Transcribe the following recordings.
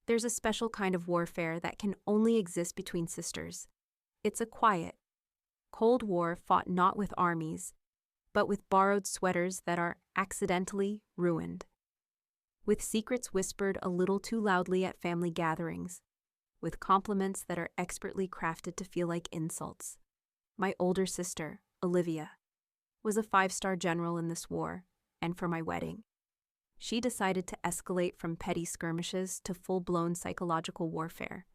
There's a special kind of warfare that can only exist between sisters. It's a quiet, cold war fought not with armies, but with borrowed sweaters that are accidentally ruined. With secrets whispered a little too loudly at family gatherings, with compliments that are expertly crafted to feel like insults. My older sister, Olivia, was a 5-star general in this war, and for my wedding, she decided to escalate from petty skirmishes to full-blown psychological warfare.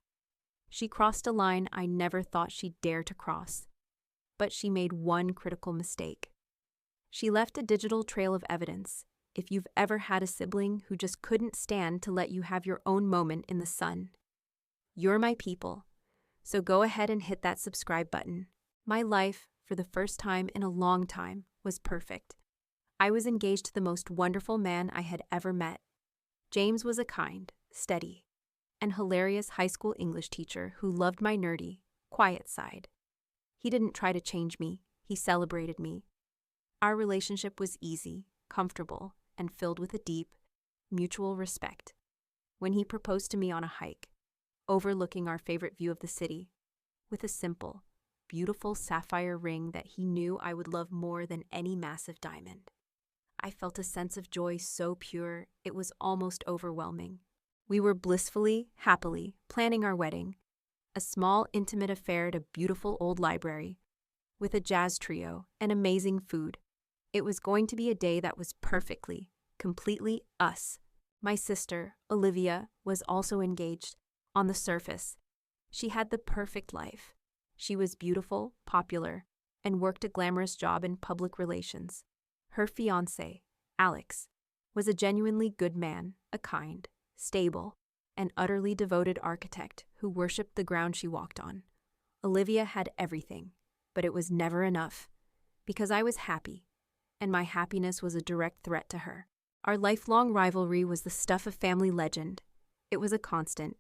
She crossed a line I never thought she'd dare to cross, but she made one critical mistake. She left a digital trail of evidence. If you've ever had a sibling who just couldn't stand to let you have your own moment in the sun, you're my people, so go ahead and hit that subscribe button. My life, for the first time in a long time, was perfect. I was engaged to the most wonderful man I had ever met. James was a kind, steady, and hilarious high school English teacher who loved my nerdy, quiet side. He didn't try to change me, he celebrated me. Our relationship was easy, comfortable, and filled with a deep, mutual respect. When he proposed to me on a hike, overlooking our favorite view of the city, with a simple, beautiful sapphire ring that he knew I would love more than any massive diamond, I felt a sense of joy so pure it was almost overwhelming. We were blissfully, happily planning our wedding, a small, intimate affair at a beautiful old library, with a jazz trio and amazing food. It was going to be a day that was perfectly, completely us. My sister, Olivia, was also engaged. On the surface, she had the perfect life. She was beautiful, popular, and worked a glamorous job in public relations. Her fiancé, Alex, was a genuinely good man, a kind, stable, and utterly devoted architect who worshipped the ground she walked on. Olivia had everything, but it was never enough, because I was happy, and my happiness was a direct threat to her. Our lifelong rivalry was the stuff of family legend. It was a constant,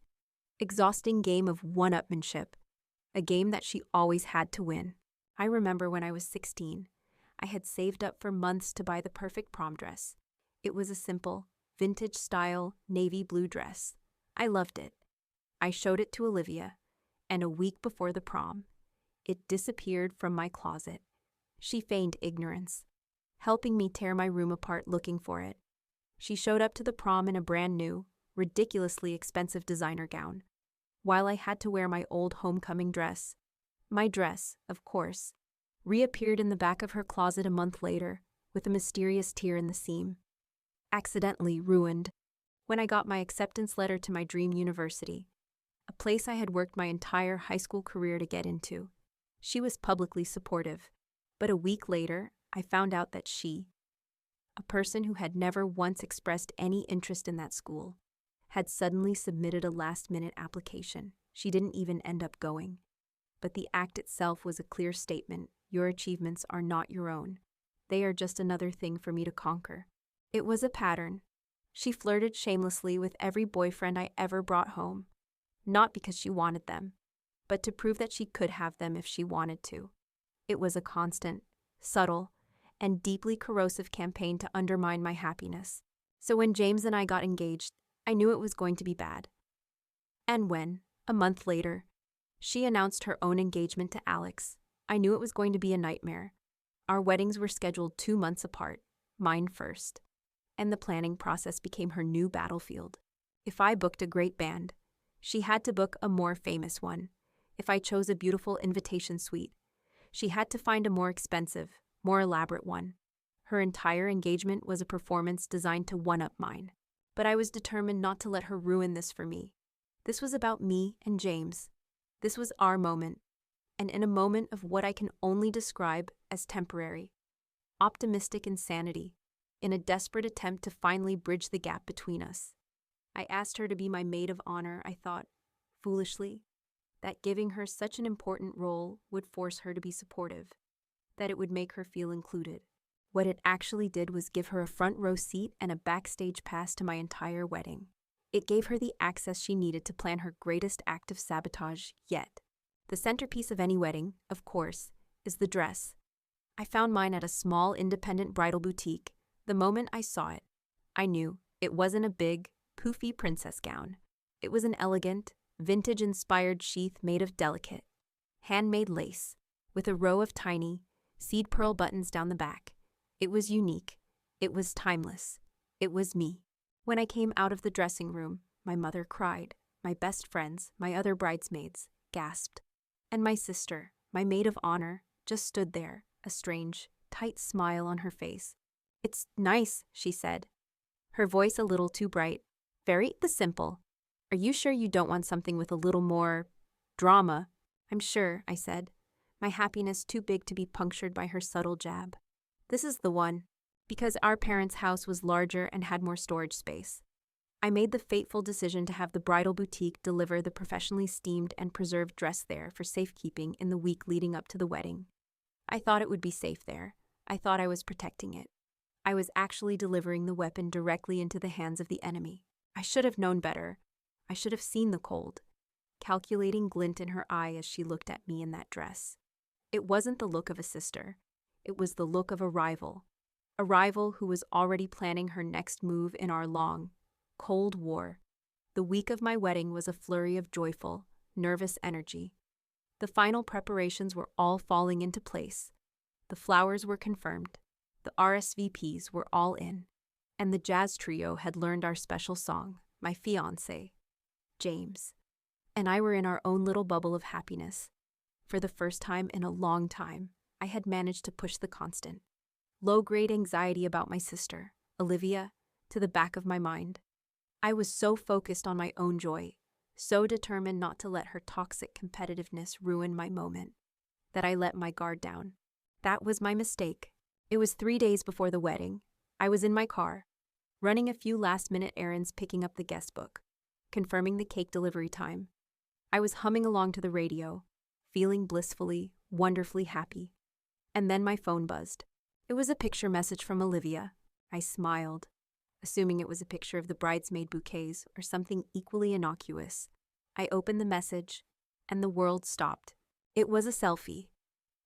exhausting game of one-upmanship, a game that she always had to win. I remember when I was 16, I had saved up for months to buy the perfect prom dress. It was a simple, vintage-style navy blue dress. I loved it. I showed it to Olivia, and a week before the prom, it disappeared from my closet. She feigned ignorance, helping me tear my room apart looking for it. She showed up to the prom in a brand new, ridiculously expensive designer gown, while I had to wear my old homecoming dress. My dress, of course, reappeared in the back of her closet a month later, with a mysterious tear in the seam. Accidentally ruined. When I got my acceptance letter to my dream university, a place I had worked my entire high school career to get into. She was publicly supportive, but a week later, I found out that she, a person who had never once expressed any interest in that school, had suddenly submitted a last-minute application. She didn't even end up going. But the act itself was a clear statement: your achievements are not your own. They are just another thing for me to conquer. It was a pattern. She flirted shamelessly with every boyfriend I ever brought home, not because she wanted them, but to prove that she could have them if she wanted to. It was a constant, subtle, and deeply corrosive campaign to undermine my happiness. So when James and I got engaged, I knew it was going to be bad. And when, a month later, she announced her own engagement to Alex, I knew it was going to be a nightmare. Our weddings were scheduled 2 months apart, mine first, and the planning process became her new battlefield. If I booked a great band, she had to book a more famous one. If I chose a beautiful invitation suite, she had to find a more expensive, more elaborate one. Her entire engagement was a performance designed to one-up mine. But I was determined not to let her ruin this for me. This was about me and James. This was our moment, and in a moment of what I can only describe as temporary, optimistic insanity, in a desperate attempt to finally bridge the gap between us. I asked her to be my maid of honor. I thought, foolishly, that giving her such an important role would force her to be supportive, that it would make her feel included. What it actually did was give her a front row seat and a backstage pass to my entire wedding. It gave her the access she needed to plan her greatest act of sabotage yet. The centerpiece of any wedding, of course, is the dress. I found mine at a small independent bridal boutique. The moment I saw it, I knew it wasn't a big, poofy princess gown. It was an elegant, vintage-inspired sheath made of delicate, handmade lace, with a row of tiny, seed pearl buttons down the back. It was unique. It was timeless. It was me. When I came out of the dressing room, my mother cried. My best friends, my other bridesmaids, gasped. And my sister, my maid of honor, just stood there, a strange, tight smile on her face. "It's nice," she said, her voice a little too bright. "Very the simple. Are you sure you don't want something with a little more drama?" "I'm sure," I said, my happiness too big to be punctured by her subtle jab. "This is the one." Because our parents' house was larger and had more storage space, I made the fateful decision to have the bridal boutique deliver the professionally steamed and preserved dress there for safekeeping in the week leading up to the wedding. I thought it would be safe there. I thought I was protecting it. I was actually delivering the weapon directly into the hands of the enemy. I should have known better. I should have seen the cold, calculating glint in her eye as she looked at me in that dress. It wasn't the look of a sister. It was the look of a rival who was already planning her next move in our long, cold war. The week of my wedding was a flurry of joyful, nervous energy. The final preparations were all falling into place. The flowers were confirmed. The RSVPs were all in. And the jazz trio had learned our special song, my fiancé, James, and I were in our own little bubble of happiness. For the first time in a long time, I had managed to push the constant, low-grade anxiety about my sister, Olivia, to the back of my mind. I was so focused on my own joy, so determined not to let her toxic competitiveness ruin my moment, that I let my guard down. That was my mistake. It was 3 days before the wedding. I was in my car, running a few last-minute errands, picking up the guest book, confirming the cake delivery time. I was humming along to the radio, feeling blissfully, wonderfully happy. And then my phone buzzed. It was a picture message from Olivia. I smiled, assuming it was a picture of the bridesmaid bouquets or something equally innocuous. I opened the message, and the world stopped. It was a selfie.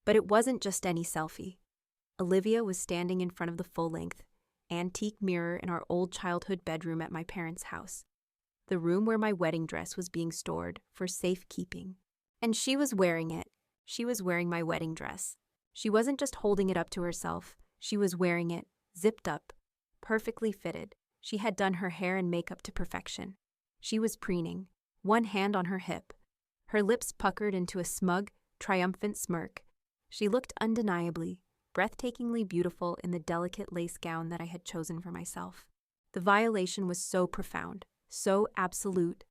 But it wasn't just any selfie. Olivia was standing in front of the full-length, antique mirror in our old childhood bedroom at my parents' house, the room where my wedding dress was being stored for safekeeping. And she was wearing it. She was wearing my wedding dress. She wasn't just holding it up to herself. She was wearing it, zipped up, perfectly fitted. She had done her hair and makeup to perfection. She was preening, one hand on her hip, her lips puckered into a smug, triumphant smirk. She looked undeniably, breathtakingly beautiful in the delicate lace gown that I had chosen for myself. The violation was so profound, so absolute.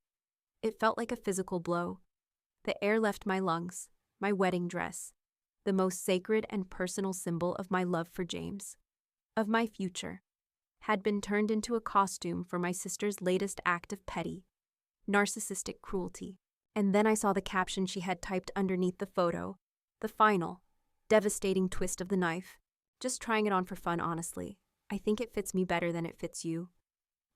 It felt like a physical blow. The air left my lungs, my wedding dress, the most sacred and personal symbol of my love for James, of my future, had been turned into a costume for my sister's latest act of petty, narcissistic cruelty. And then I saw the caption she had typed underneath the photo, the final, devastating twist of the knife. "Just trying it on for fun, honestly. I think it fits me better than it fits you.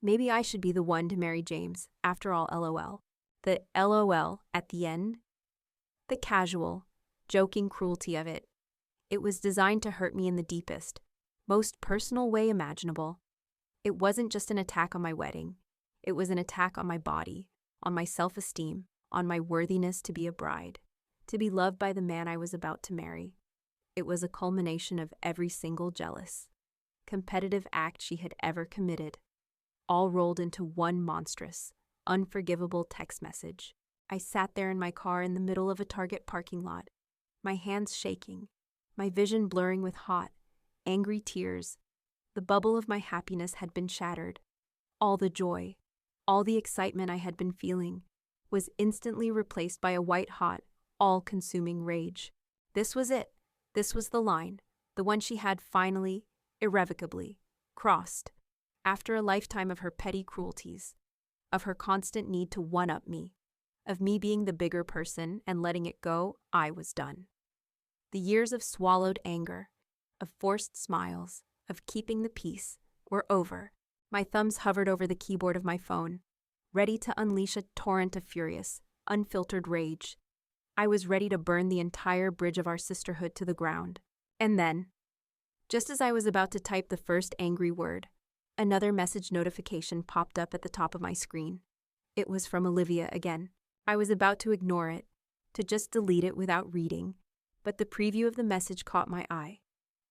Maybe I should be the one to marry James, after all, LOL. The LOL at the end? The casual, joking cruelty of it. It was designed to hurt me in the deepest, most personal way imaginable. It wasn't just an attack on my wedding. It was an attack on my body, on my self-esteem, on my worthiness to be a bride, to be loved by the man I was about to marry. It was a culmination of every single jealous, competitive act she had ever committed, all rolled into one monstrous, unforgivable text message. I sat there in my car in the middle of a Target parking lot, my hands shaking, my vision blurring with hot, angry tears. The bubble of my happiness had been shattered. All the joy, all the excitement I had been feeling was instantly replaced by a white-hot, all-consuming rage. This was it. This was the line, the one she had finally, irrevocably, crossed. After a lifetime of her petty cruelties, of her constant need to one-up me, of me being the bigger person and letting it go, I was done. The years of swallowed anger, of forced smiles, of keeping the peace, were over. My thumbs hovered over the keyboard of my phone, ready to unleash a torrent of furious, unfiltered rage. I was ready to burn the entire bridge of our sisterhood to the ground. And then, just as I was about to type the first angry word, another message notification popped up at the top of my screen. It was from Olivia again. I was about to ignore it, to just delete it without reading, but the preview of the message caught my eye,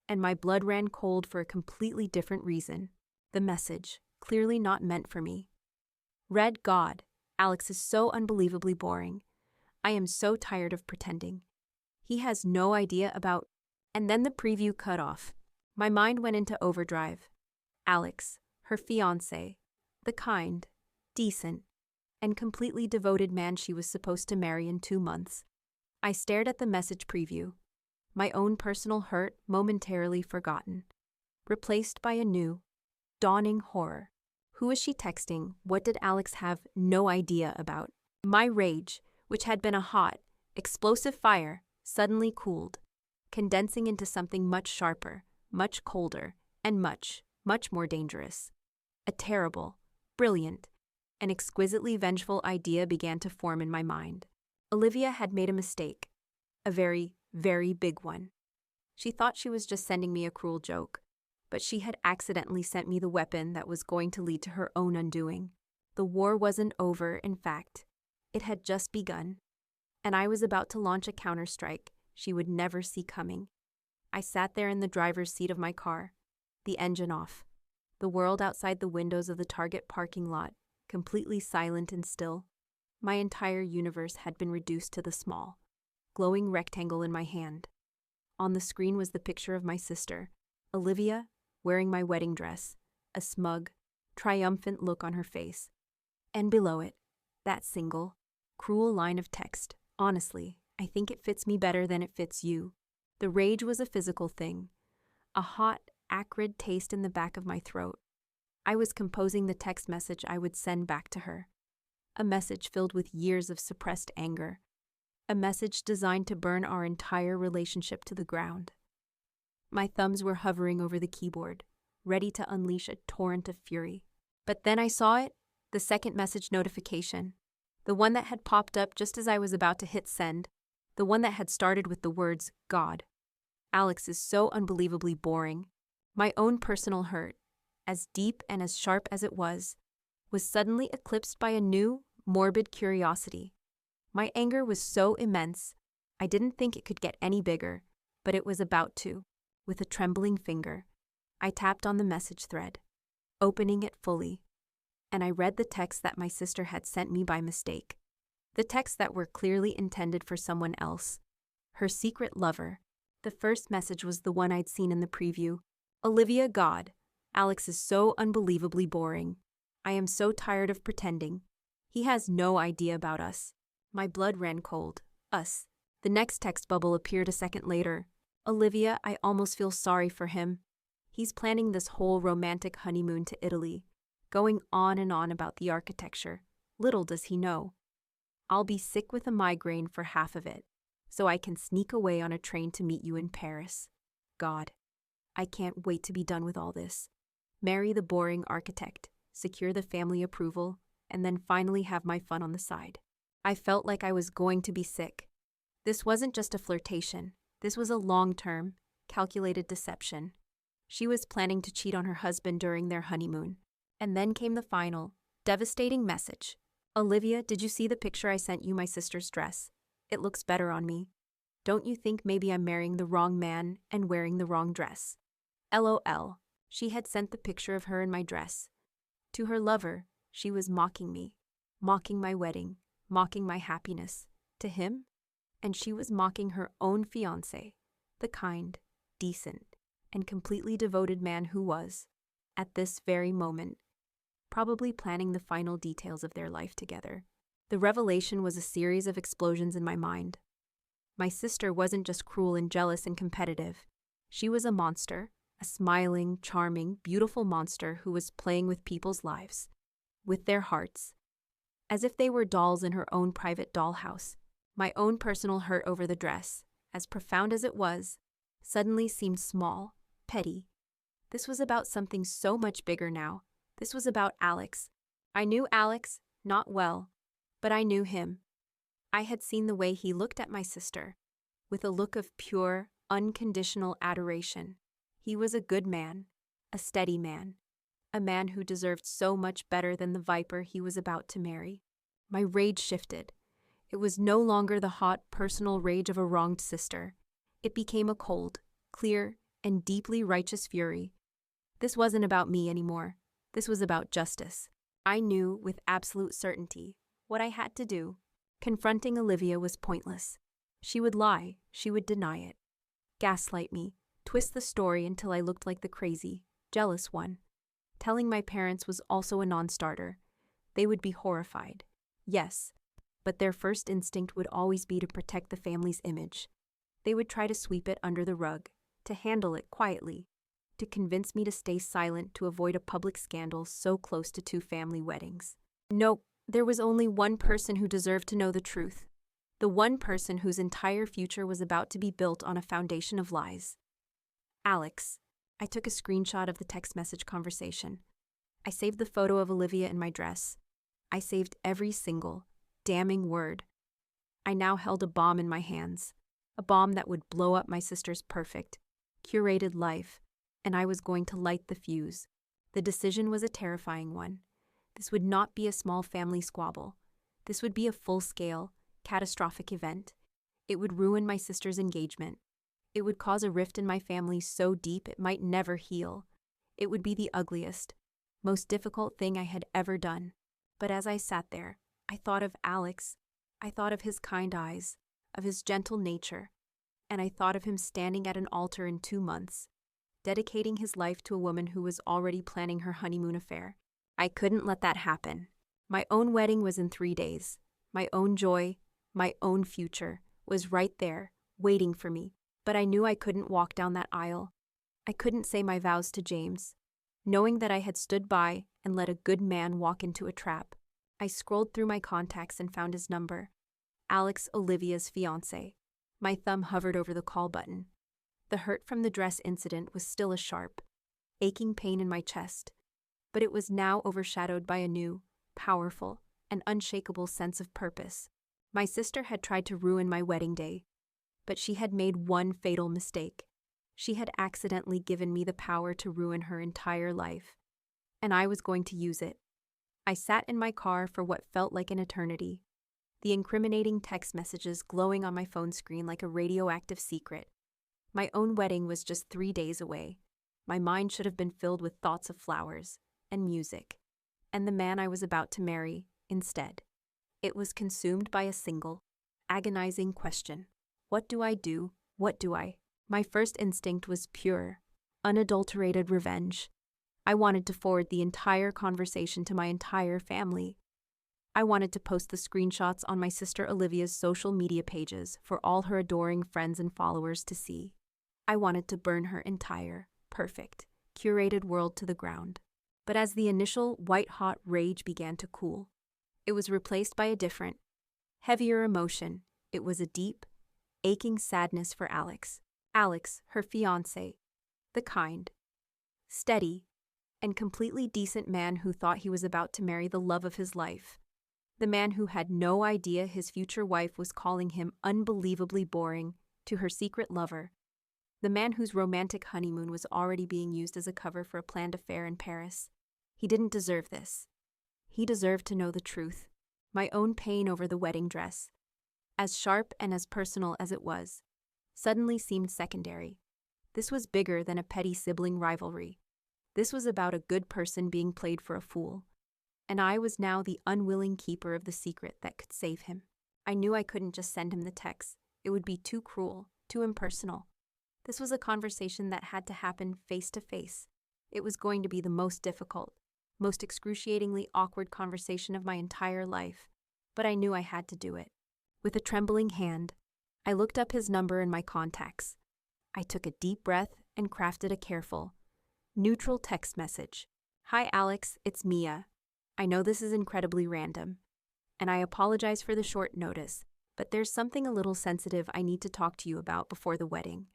and my blood ran cold for a completely different reason. The message, clearly not meant for me. Read God, Alex is so unbelievably boring. I am so tired of pretending. He has no idea about... And then the preview cut off. My mind went into overdrive. Alex, her fiancé, the kind, decent, and completely devoted man she was supposed to marry in 2 months. I stared at the message preview, my own personal hurt momentarily forgotten, replaced by a new, dawning horror. Who was she texting? What did Alex have no idea about? My rage, which had been a hot, explosive fire, suddenly cooled, condensing into something much sharper, much colder, and much, much more dangerous. A terrible, brilliant, and exquisitely vengeful idea began to form in my mind. Olivia had made a mistake, a very, very big one. She thought she was just sending me a cruel joke, but she had accidentally sent me the weapon that was going to lead to her own undoing. The war wasn't over, in fact. It had just begun, and I was about to launch a counterstrike she would never see coming. I sat there in the driver's seat of my car, the engine off, the world outside the windows of the Target parking lot, completely silent and still. My entire universe had been reduced to the small, glowing rectangle in my hand. On the screen was the picture of my sister, Olivia, wearing my wedding dress, a smug, triumphant look on her face. And below it, that single, cruel line of text. Honestly, I think it fits me better than it fits you. The rage was a physical thing, a hot, acrid taste in the back of my throat. I was composing the text message I would send back to her, a message filled with years of suppressed anger, a message designed to burn our entire relationship to the ground. My thumbs were hovering over the keyboard, ready to unleash a torrent of fury. But then I saw it, the second message notification, the one that had popped up just as I was about to hit send, the one that had started with the words, God. Alex is so unbelievably boring. My own personal hurt, as deep and as sharp as it was suddenly eclipsed by a new, morbid curiosity. My anger was so immense, I didn't think it could get any bigger, but it was about to. With a trembling finger, I tapped on the message thread, opening it fully, and I read the text that my sister had sent me by mistake. The texts that were clearly intended for someone else, her secret lover. The first message was the one I'd seen in the preview. Olivia, God, Alex is so unbelievably boring. I am so tired of pretending. He has no idea about us. My blood ran cold. Us. The next text bubble appeared a second later. Olivia, I almost feel sorry for him. He's planning this whole romantic honeymoon to Italy, going on and on about the architecture. Little does he know. I'll be sick with a migraine for half of it, so I can sneak away on a train to meet you in Paris. God, I can't wait to be done with all this. Marry the boring architect, secure the family approval, and then finally have my fun on the side. I felt like I was going to be sick. This wasn't just a flirtation. This was a long-term, calculated deception. She was planning to cheat on her husband during their honeymoon. And then came the final, devastating message. Olivia, did you see the picture I sent you my sister's dress? It looks better on me. Don't you think maybe I'm marrying the wrong man and wearing the wrong dress? LOL. She had sent the picture of her in my dress. To her lover, she was mocking me, mocking my wedding, mocking my happiness. To him? And she was mocking her own fiancé, the kind, decent, and completely devoted man who was, at this very moment, probably planning the final details of their life together. The revelation was a series of explosions in my mind. My sister wasn't just cruel and jealous and competitive. She was a monster, a smiling, charming, beautiful monster who was playing with people's lives, with their hearts, as if they were dolls in her own private dollhouse. My own personal hurt over the dress, as profound as it was, suddenly seemed small, petty. This was about something so much bigger now. This was about Alex. I knew Alex, not well, but I knew him. I had seen the way he looked at my sister, with a look of pure, unconditional adoration. He was a good man, a steady man, a man who deserved so much better than the viper he was about to marry. My rage shifted. It was no longer the hot, personal rage of a wronged sister. It became a cold, clear, and deeply righteous fury. This wasn't about me anymore. This was about justice. I knew with absolute certainty what I had to do. Confronting Olivia was pointless. She would lie, she would deny it, gaslight me, twist the story until I looked like the crazy, jealous one. Telling my parents was also a non-starter. They would be horrified. Yes, but their first instinct would always be to protect the family's image. They would try to sweep it under the rug, to handle it quietly, to convince me to stay silent to avoid a public scandal so close to two family weddings. Nope, there was only one person who deserved to know the truth. The one person whose entire future was about to be built on a foundation of lies. Alex. I took a screenshot of the text message conversation. I saved the photo of Olivia in my dress. I saved every single, damning word. I now held a bomb in my hands, a bomb that would blow up my sister's perfect, curated life, and I was going to light the fuse. The decision was a terrifying one. This would not be a small family squabble. This would be a full-scale, catastrophic event. It would ruin my sister's engagement. It would cause a rift in my family so deep it might never heal. It would be the ugliest, most difficult thing I had ever done. But as I sat there, I thought of Alex. I thought of his kind eyes, of his gentle nature, and I thought of him standing at an altar in 2 months, dedicating his life to a woman who was already planning her honeymoon affair. I couldn't let that happen. My own wedding was in 3 days. My own joy, my own future, was right there, waiting for me. But I knew I couldn't walk down that aisle. I couldn't say my vows to James, knowing that I had stood by and let a good man walk into a trap. I scrolled through my contacts and found his number. Alex, Olivia's fiancé. My thumb hovered over the call button. The hurt from the dress incident was still a sharp, aching pain in my chest, but it was now overshadowed by a new, powerful, and unshakable sense of purpose. My sister had tried to ruin my wedding day, but she had made one fatal mistake. She had accidentally given me the power to ruin her entire life, and I was going to use it. I sat in my car for what felt like an eternity, the incriminating text messages glowing on my phone screen like a radioactive secret. My own wedding was just 3 days away. My mind should have been filled with thoughts of flowers and music, and the man I was about to marry instead. It was consumed by a single, agonizing question. What do I do? What do I? My first instinct was pure, unadulterated revenge. I wanted to forward the entire conversation to my entire family. I wanted to post the screenshots on my sister Olivia's social media pages for all her adoring friends and followers to see. I wanted to burn her entire, perfect, curated world to the ground. But as the initial white-hot rage began to cool, it was replaced by a different, heavier emotion. It was a deep, aching sadness for Alex. Alex, her fiancé, the kind, steady, and completely decent man who thought he was about to marry the love of his life. The man who had no idea his future wife was calling him unbelievably boring to her secret lover. The man whose romantic honeymoon was already being used as a cover for a planned affair in Paris. He didn't deserve this. He deserved to know the truth. My own pain over the wedding dress, as sharp and as personal as it was, suddenly seemed secondary. This was bigger than a petty sibling rivalry. This was about a good person being played for a fool, and I was now the unwilling keeper of the secret that could save him. I knew I couldn't just send him the text. It would be too cruel, too impersonal. This was a conversation that had to happen face to face. It was going to be the most difficult, most excruciatingly awkward conversation of my entire life, but I knew I had to do it. With a trembling hand, I looked up his number in my contacts. I took a deep breath and crafted a careful, neutral text message. Hi Alex, it's Mia. I know this is incredibly random, and I apologize for the short notice, but there's something a little sensitive I need to talk to you about before the wedding.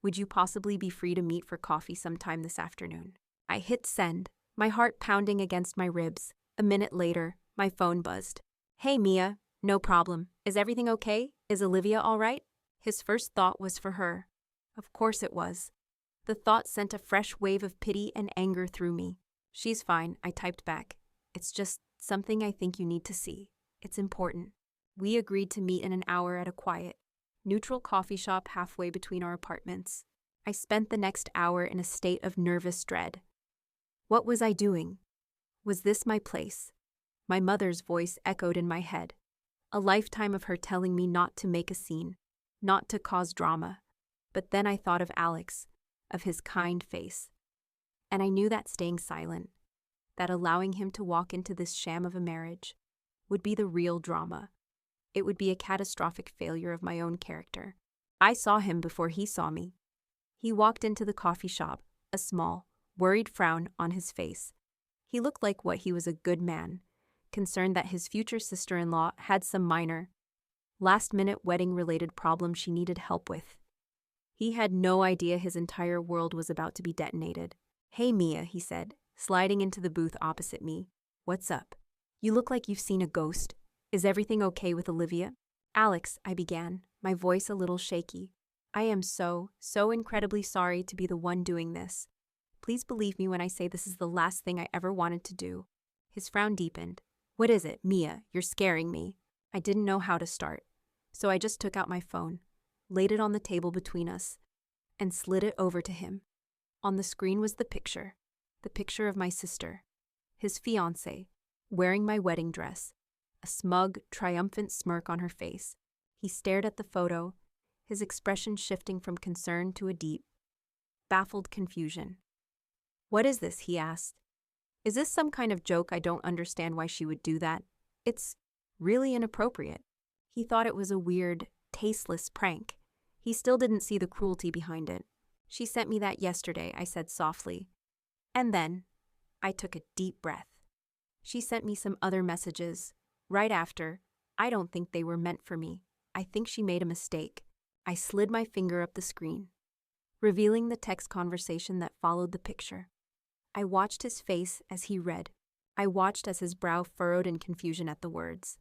Would you possibly be free to meet for coffee sometime this afternoon? I hit send, my heart pounding against my ribs. A minute later, my phone buzzed. Hey Mia, no problem. Is everything okay? Is Olivia all right? His first thought was for her. Of course it was. The thought sent a fresh wave of pity and anger through me. She's fine, I typed back. It's just something I think you need to see. It's important. We agreed to meet in an hour at a quiet, neutral coffee shop halfway between our apartments. I spent the next hour in a state of nervous dread. What was I doing? Was this my place? My mother's voice echoed in my head. A lifetime of her telling me not to make a scene, not to cause drama. But then I thought of Alex, of his kind face. And I knew that staying silent, that allowing him to walk into this sham of a marriage, would be the real drama. It would be a catastrophic failure of my own character. I saw him before he saw me. He walked into the coffee shop, a small, worried frown on his face. He looked like what he was a good man, concerned that his future sister-in-law had some minor, last-minute wedding-related problem she needed help with. He had no idea his entire world was about to be detonated. "Hey, Mia," he said, sliding into the booth opposite me. "What's up? You look like you've seen a ghost. Is everything okay with Olivia?" "Alex," I began, my voice a little shaky. "I am so incredibly sorry to be the one doing this. Please believe me when I say this is the last thing I ever wanted to do." His frown deepened. "What is it, Mia? You're scaring me." I didn't know how to start, so I just took out my phone, laid it on the table between us, and slid it over to him. On the screen was the picture of my sister, his fiancé, wearing my wedding dress, a smug, triumphant smirk on her face. He stared at the photo, his expression shifting from concern to a deep, baffled confusion. "What is this?" he asked. "Is this some kind of joke? I don't understand why she would do that. It's really inappropriate." He thought it was a weird, tasteless prank. He still didn't see the cruelty behind it. "She sent me that yesterday," I said softly. And then, I took a deep breath. She sent me some other messages. Right after, I don't think they were meant for me. I think she made a mistake. I slid my finger up the screen, revealing the text conversation that followed the picture. I watched his face as he read. I watched as his brow furrowed in confusion at the words.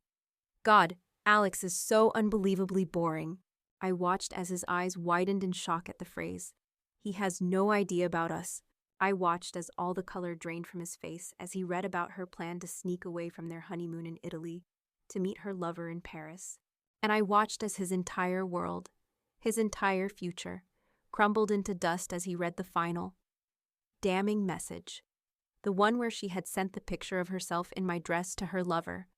"God, Alex is so unbelievably boring." I watched as his eyes widened in shock at the phrase. "He has no idea about us." I watched as all the color drained from his face as he read about her plan to sneak away from their honeymoon in Italy to meet her lover in Paris. And I watched as his entire world, his entire future, crumbled into dust as he read the final, damning message. The one where she had sent the picture of herself in my dress to her lover,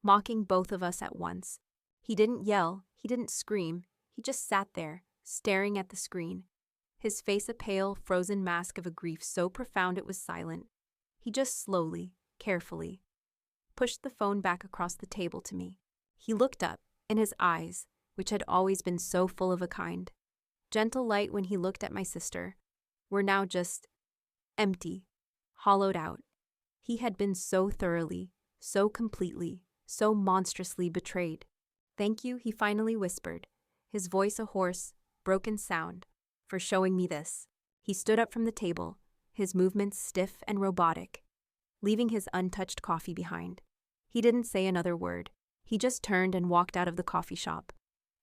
mocking both of us at once. He didn't yell, he didn't scream, he just sat there, staring at the screen, his face a pale, frozen mask of a grief so profound it was silent. He just slowly, carefully, pushed the phone back across the table to me. He looked up, and his eyes, which had always been so full of a kind, gentle light when he looked at my sister, were now just empty, hollowed out. He had been so thoroughly, so completely, so monstrously betrayed. "Thank you," he finally whispered, his voice a hoarse, broken sound, "for showing me this." He stood up from the table, his movements stiff and robotic, leaving his untouched coffee behind. He didn't say another word. He just turned and walked out of the coffee shop.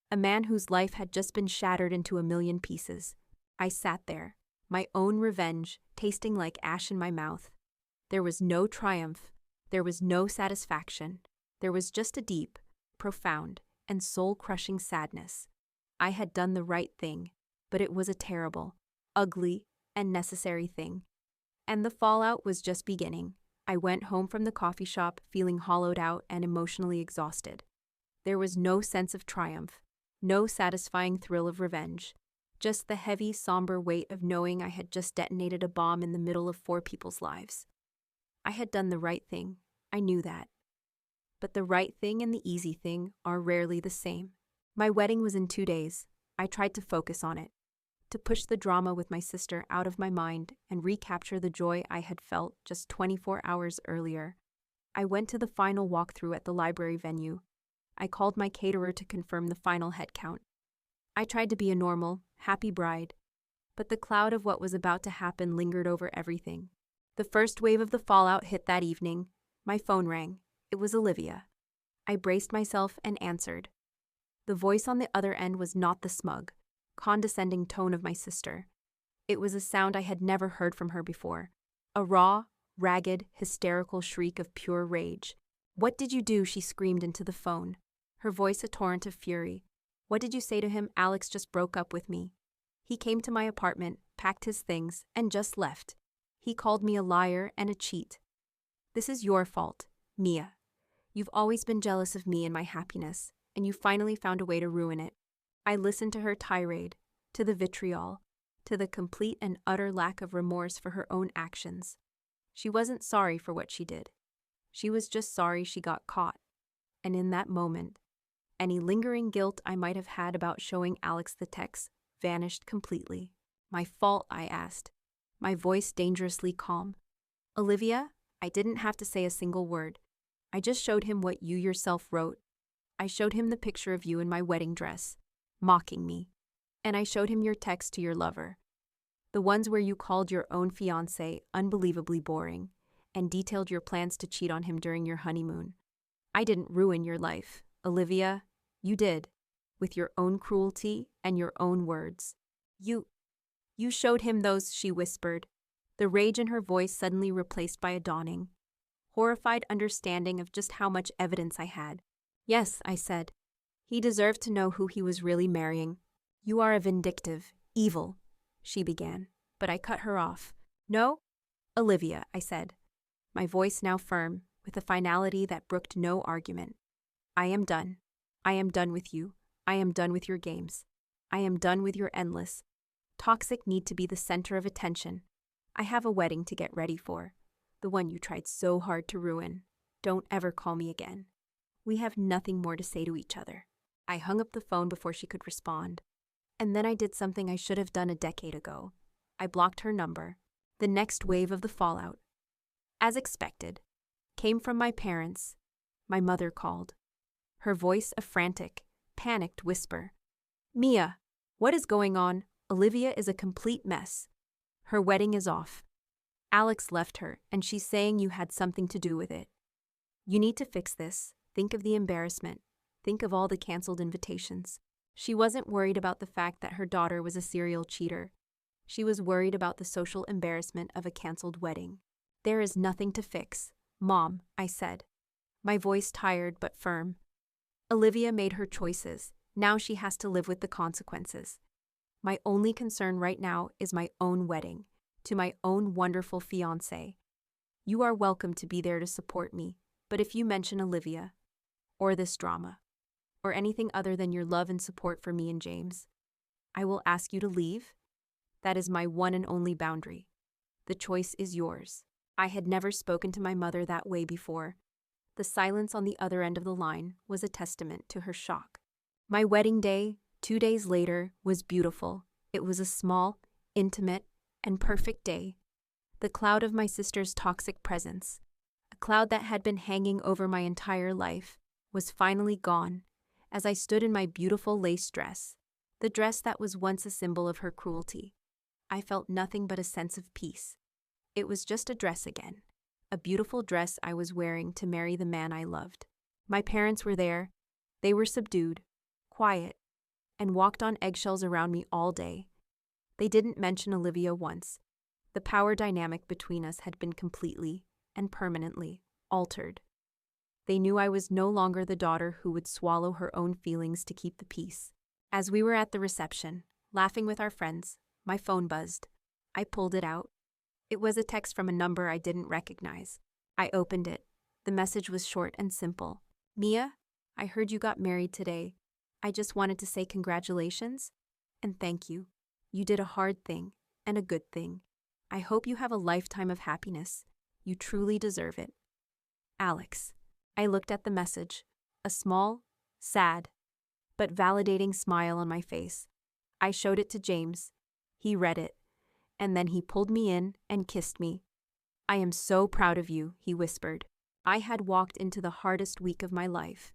A man whose life had just been shattered into a million pieces. I sat there, my own revenge tasting like ash in my mouth. There was no triumph. There was no satisfaction. There was just a deep, profound, and soul-crushing sadness. I had done the right thing, but it was a terrible, ugly, and necessary thing. And the fallout was just beginning. I went home from the coffee shop feeling hollowed out and emotionally exhausted. There was no sense of triumph, no satisfying thrill of revenge, just the heavy, somber weight of knowing I had just detonated a bomb in the middle of 4 people's lives. I had done the right thing. I knew that. But the right thing and the easy thing are rarely the same. My wedding was in 2 days. I tried to focus on it, to push the drama with my sister out of my mind and recapture the joy I had felt just 24 hours earlier. I went to the final walkthrough at the library venue. I called my caterer to confirm the final head count. I tried to be a normal, happy bride, but the cloud of what was about to happen lingered over everything. The first wave of the fallout hit that evening. My phone rang. It was Olivia. I braced myself and answered. The voice on the other end was not the smug, condescending tone of my sister. It was a sound I had never heard from her before, a raw, ragged, hysterical shriek of pure rage. "What did you do?" she screamed into the phone, her voice a torrent of fury. "What did you say to him? Alex just broke up with me. He came to my apartment, packed his things, and just left. He called me a liar and a cheat. This is your fault, Mia. You've always been jealous of me and my happiness, and you finally found a way to ruin it." I listened to her tirade, to the vitriol, to the complete and utter lack of remorse for her own actions. She wasn't sorry for what she did. She was just sorry she got caught. And in that moment, any lingering guilt I might have had about showing Alex the text vanished completely. "My fault?" I asked, my voice dangerously calm. "Olivia, I didn't have to say a single word. I just showed him what you yourself wrote. I showed him the picture of you in my wedding dress, mocking me. And I showed him your text to your lover. The ones where you called your own fiancé unbelievably boring and detailed your plans to cheat on him during your honeymoon. I didn't ruin your life, Olivia. You did, with your own cruelty and your own words. You showed him those," she whispered, the rage in her voice suddenly replaced by a dawning, horrified understanding of just how much evidence I had. "Yes," I said. "He deserved to know who he was really marrying." "You are a vindictive, evil," she began, but I cut her off. "No, Olivia," I said, my voice now firm, with a finality that brooked no argument. "I am done. I am done with you. I am done with your games. I am done with your endless, toxic need to be the center of attention. I have a wedding to get ready for, the one you tried so hard to ruin. Don't ever call me again. We have nothing more to say to each other." I hung up the phone before she could respond. And then I did something I should have done a decade ago. I blocked her number. The next wave of the fallout, as expected, came from my parents. My mother called, her voice a frantic, panicked whisper. "Mia, what is going on? Olivia is a complete mess. Her wedding is off. Alex left her, and she's saying you had something to do with it. You need to fix this. Think of the embarrassment. Think of all the canceled invitations." She wasn't worried about the fact that her daughter was a serial cheater. She was worried about the social embarrassment of a canceled wedding. "There is nothing to fix, Mom," I said, my voice tired but firm. "Olivia made her choices. Now she has to live with the consequences. My only concern right now is my own wedding, to my own wonderful fiancé. You are welcome to be there to support me, but if you mention Olivia, or this drama, or anything other than your love and support for me and James, I will ask you to leave. That is my one and only boundary. The choice is yours." I had never spoken to my mother that way before. The silence on the other end of the line was a testament to her shock. My wedding day, 2 days later, was beautiful. It was a small, intimate, and perfect day. The cloud of my sister's toxic presence, a cloud that had been hanging over my entire life, was finally gone as I stood in my beautiful lace dress, the dress that was once a symbol of her cruelty. I felt nothing but a sense of peace. It was just a dress again, a beautiful dress I was wearing to marry the man I loved. My parents were there. They were subdued, quiet, and walked on eggshells around me all day. They didn't mention Olivia once. The power dynamic between us had been completely and permanently altered. They knew I was no longer the daughter who would swallow her own feelings to keep the peace. As we were at the reception, laughing with our friends, my phone buzzed. I pulled it out. It was a text from a number I didn't recognize. I opened it. The message was short and simple. "Mia, I heard you got married today. I just wanted to say congratulations and thank you. You did a hard thing and a good thing. I hope you have a lifetime of happiness. You truly deserve it. Alex." I looked at the message, a small, sad, but validating smile on my face. I showed it to James. He read it, and then he pulled me in and kissed me. "I am so proud of you," he whispered. I had walked into the hardest week of my life,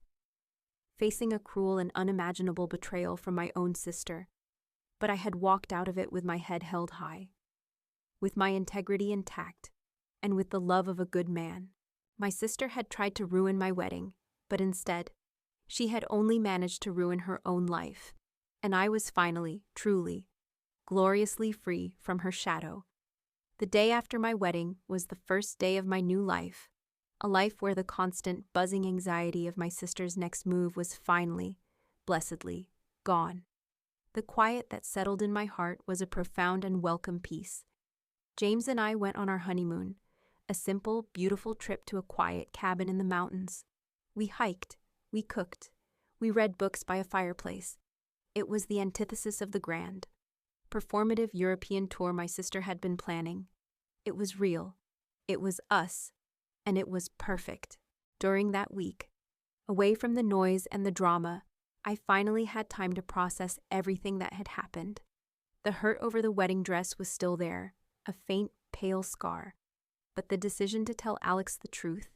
facing a cruel and unimaginable betrayal from my own sister, but I had walked out of it with my head held high, with my integrity intact, and with the love of a good man. My sister had tried to ruin my wedding, but instead, she had only managed to ruin her own life, and I was finally, truly, gloriously free from her shadow. The day after my wedding was the first day of my new life, A life where the constant, buzzing anxiety of my sister's next move was finally, blessedly, gone. The quiet that settled in my heart was a profound and welcome peace. James and I went on our honeymoon, a simple, beautiful trip to a quiet cabin in the mountains. We hiked, we cooked, we read books by a fireplace. It was the antithesis of the grand, performative European tour my sister had been planning. It was real. It was us. And it was perfect. During that week, away from the noise and the drama, I finally had time to process everything that had happened. The hurt over the wedding dress was still there, a faint, pale scar. But the decision to tell Alex the truth,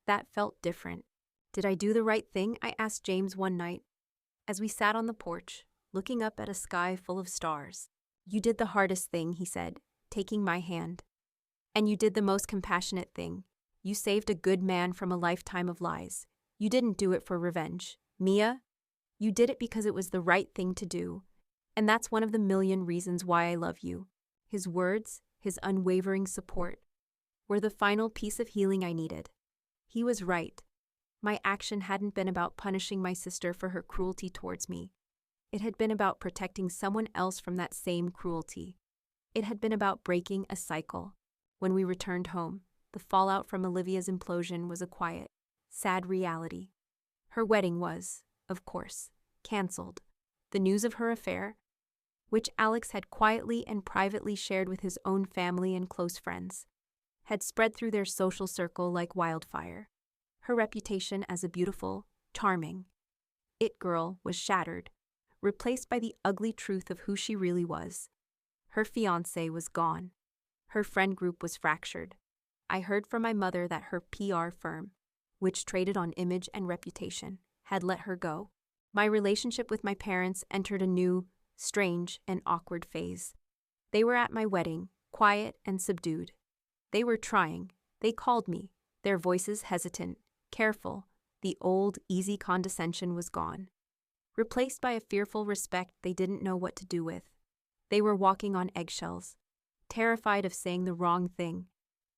that felt different. Did I do the right thing? I asked James one night, as we sat on the porch, looking up at a sky full of stars. You did the hardest thing, he said, taking my hand. And you did the most compassionate thing. You saved a good man from a lifetime of lies. You didn't do it for revenge. Mia, you did it because it was the right thing to do. And that's one of the million reasons why I love you. His words, his unwavering support, were the final piece of healing I needed. He was right. My action hadn't been about punishing my sister for her cruelty towards me. It had been about protecting someone else from that same cruelty. It had been about breaking a cycle. When we returned home, the fallout from Olivia's implosion was a quiet, sad reality. Her wedding was, of course, cancelled. The news of her affair, which Alex had quietly and privately shared with his own family and close friends, had spread through their social circle like wildfire. Her reputation as a beautiful, charming it girl was shattered, replaced by the ugly truth of who she really was. Her fiancé was gone. Her friend group was fractured. I heard from my mother that her PR firm, which traded on image and reputation, had let her go. My relationship with my parents entered a new, strange, and awkward phase. They were at my wedding, quiet and subdued. They were trying. They called me, their voices hesitant, careful. The old, easy condescension was gone, replaced by a fearful respect they didn't know what to do with. They were walking on eggshells, terrified of saying the wrong thing,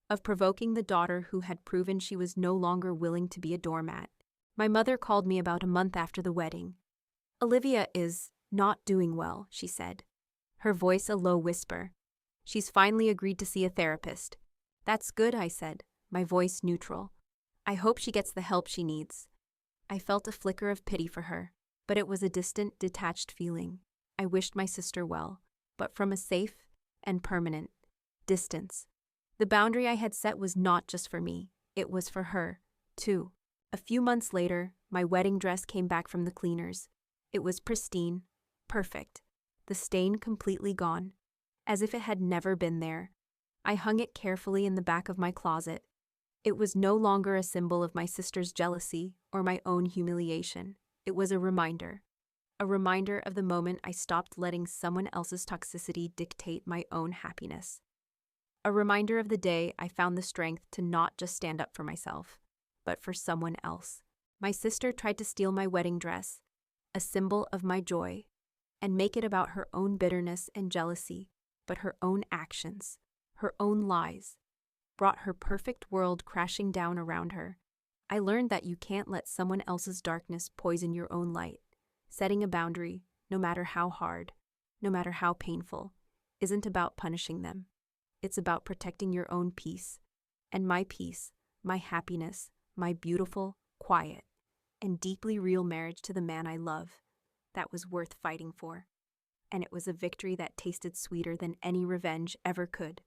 of provoking the daughter who had proven she was no longer willing to be a doormat. My mother called me about a month after the wedding. Olivia is not doing well, she said, her voice a low whisper. She's finally agreed to see a therapist. That's good, I said, my voice neutral. I hope she gets the help she needs. I felt a flicker of pity for her, but it was a distant, detached feeling. I wished my sister well, but from a safe and permanent distance. The boundary I had set was not just for me, it was for her, too. A few months later, my wedding dress came back from the cleaners. It was pristine, perfect, the stain completely gone, as if it had never been there. I hung it carefully in the back of my closet. It was no longer a symbol of my sister's jealousy or my own humiliation. It was a reminder of the moment I stopped letting someone else's toxicity dictate my own happiness. A reminder of the day I found the strength to not just stand up for myself, but for someone else. My sister tried to steal my wedding dress, a symbol of my joy, and make it about her own bitterness and jealousy, but her own actions, her own lies, brought her perfect world crashing down around her. I learned that you can't let someone else's darkness poison your own light. Setting a boundary, no matter how hard, no matter how painful, isn't about punishing them. It's about protecting your own peace. And my peace, my happiness, my beautiful, quiet, and deeply real marriage to the man I love, that was worth fighting for. And it was a victory that tasted sweeter than any revenge ever could.